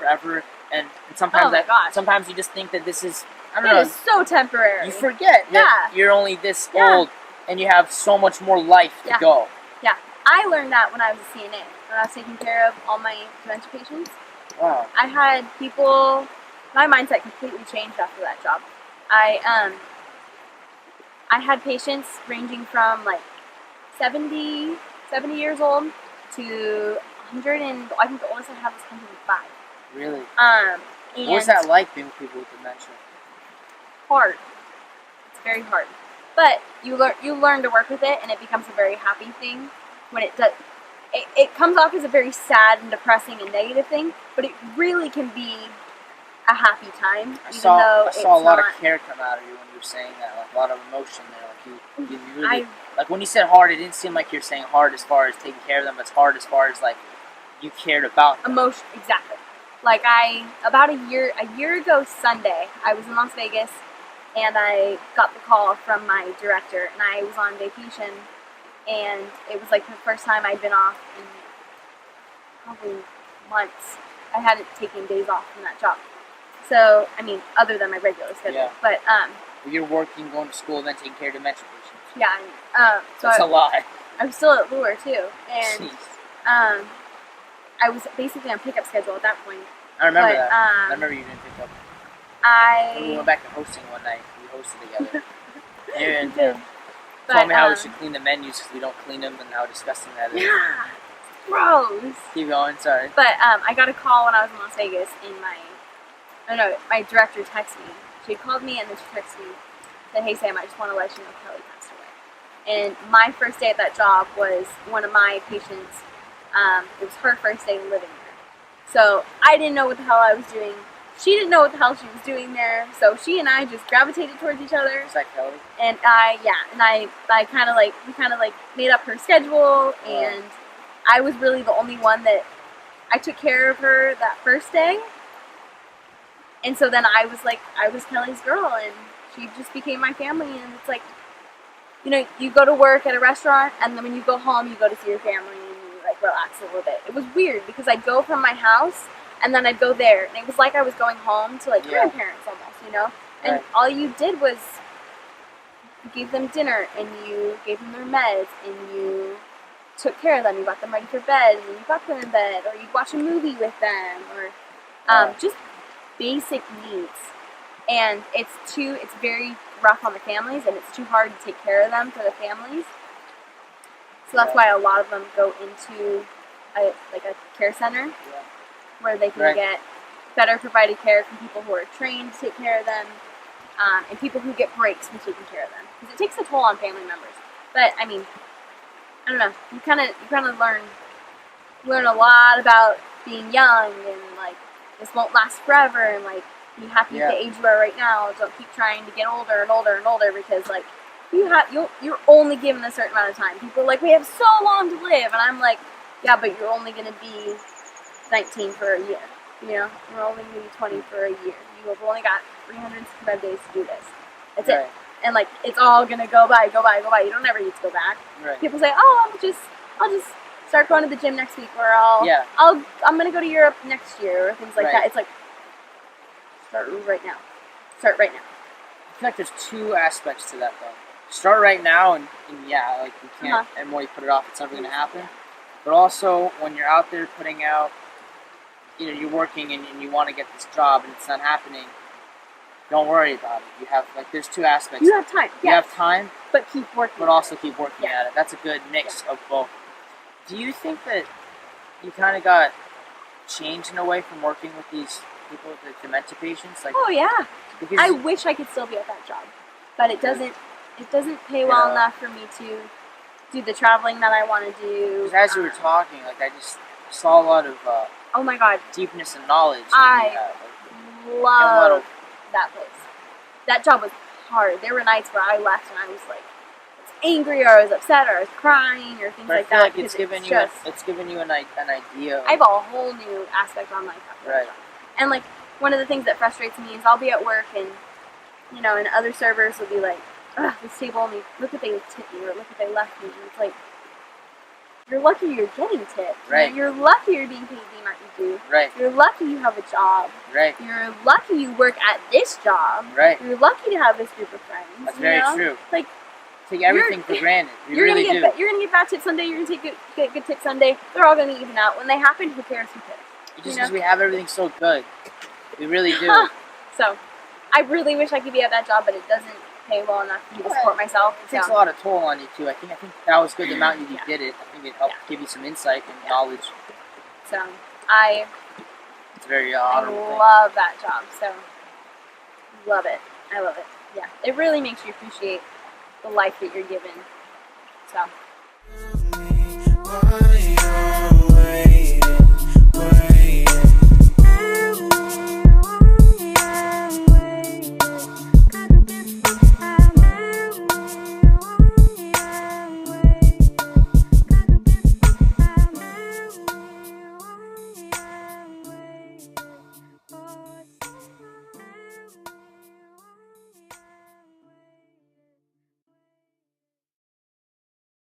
forever, and sometimes sometimes you just think that this is, I don't know. It is so temporary. You forget that you're only this old, and you have so much more life to go. Yeah, I learned that when I was a CNA, when I was taking care of all my dementia patients. Wow. I had people. My mindset completely changed after that job. I had patients ranging from like 70 years old to 100, and I think the oldest I have is 105. Really? And what was that like being with people with dementia? Hard. It's very hard. But you learn to work with it, and it becomes a very happy thing when it does. It comes off as a very sad and depressing and negative thing, but it really can be a happy time. I saw a lot of care come out of you when you were saying that, like a lot of emotion there. Like you really, like when you said hard, it didn't seem like you're saying hard as far as taking care of them, but it's hard as far as like you cared about them. Emotion, exactly. Like about a year ago Sunday, I was in Las Vegas, and I got the call from my director, and I was on vacation, and it was like the first time I'd been off in probably months. I hadn't taken days off from that job. So, I mean, other than my regular schedule. Yeah. But, you're working, going to school, then taking care of dementia patients. Yeah. So that's a lot. I was still at Lure, too. And, jeez. I was basically on pickup schedule at that point. I remember that. I remember you didn't pick up. We went back to hosting one night. We hosted together. And told me how we should clean the menus because we don't clean them and how disgusting that is. Yeah. Gross. Keep going, sorry. But I got a call when I was in Las Vegas, and my director texted me. She called me, and then she texted me, said, "Hey Sam, I just want to let you know Kelly passed away." And my first day at that job was one of my patients. It was her first day living there. So I didn't know what the hell I was doing. She didn't know what the hell she was doing there. So she and I just gravitated towards each other. Is that Kelly? And I kind of like made up her schedule, and I was really the only one that I took care of her that first day. And so then I was Kelly's girl, and she just became my family. And it's like, you know, you go to work at a restaurant, and then when you go home, you go to see your family, and you like relax a little bit. It was weird because I'd go from my house, and then I'd go there, and it was like I was going home to like grandparents almost, you know. And all you did was you gave them dinner, and you gave them their meds, and you took care of them. You got them ready for bed, and then you got them in bed, or you'd watch a movie with them, or just basic needs. And it's very rough on the families, and it's too hard to take care of them for the families. So that's why a lot of them go into a care center where they can get better provided care from people who are trained to take care of them, and people who get breaks from taking care of them, because it takes a toll on family members. But I mean, I don't know. You kind of learn a lot about being young, and like this won't last forever, and like be happy at the age you are right now. Don't keep trying to get older and older and older, because like you're only given a certain amount of time. People are like, we have so long to live, and I'm like, yeah, but you're only gonna be 19 for a year. You know, you're only gonna be 20 for a year. You have only got 365 days to do this. That's it. And like, it's all gonna go by. You don't ever need to go back. Right. People say, oh, I'll just start going to the gym next week, or I'm gonna go to Europe next year, or things like that. It's like, start right now. I feel like there's two aspects to that though. Start right now, and like you can't, and more you put it off, it's never gonna happen. But also, when you're out there putting out, you know, you're working and you want to get this job and it's not happening, don't worry about it. You have, like, there's two aspects. You have time. You have time, but keep working. But also keep working at it. That's a good mix of both. Do you think that you kind of got changed in a way from working with these people, the dementia patients? Like, oh yeah. Because I wish I could still be at that job, but it doesn't. It doesn't pay well enough for me to do the traveling that I want to do. Because as you were talking, like, I just saw a lot of oh my god, deepness and knowledge. I love that place. That job was hard. There were nights where I left and I was like, angry, or I was upset, or I was crying, or things like that. Like it's given you an idea. I have a whole new aspect on life after that job. And like, one of the things that frustrates me is I'll be at work, and you know, and other servers will be like, ugh, this table only, look what they tipped me, or look what they left me. And it's like, You're lucky you're getting tips. Right. You're lucky you're being paid the amount you do. Right. You're lucky you have a job. Right. You're lucky you work at this job. Right. You're lucky to have this group of friends. That's very true. Like, take everything for granted. You're gonna get bad tips someday. You're gonna get good tips someday. They're all gonna even out. When they happen, who cares? Who cares? Just because we have everything so good, we really do. So, I really wish I could be at that job, but it doesn't pay well enough for me to support myself. It takes a lot of toll on you too. I think that was good. The amount you did it, I think it helped give you some insight and knowledge. So it's very I love that job. So love it. I love it. Yeah, it really makes you appreciate the life that you're given. So.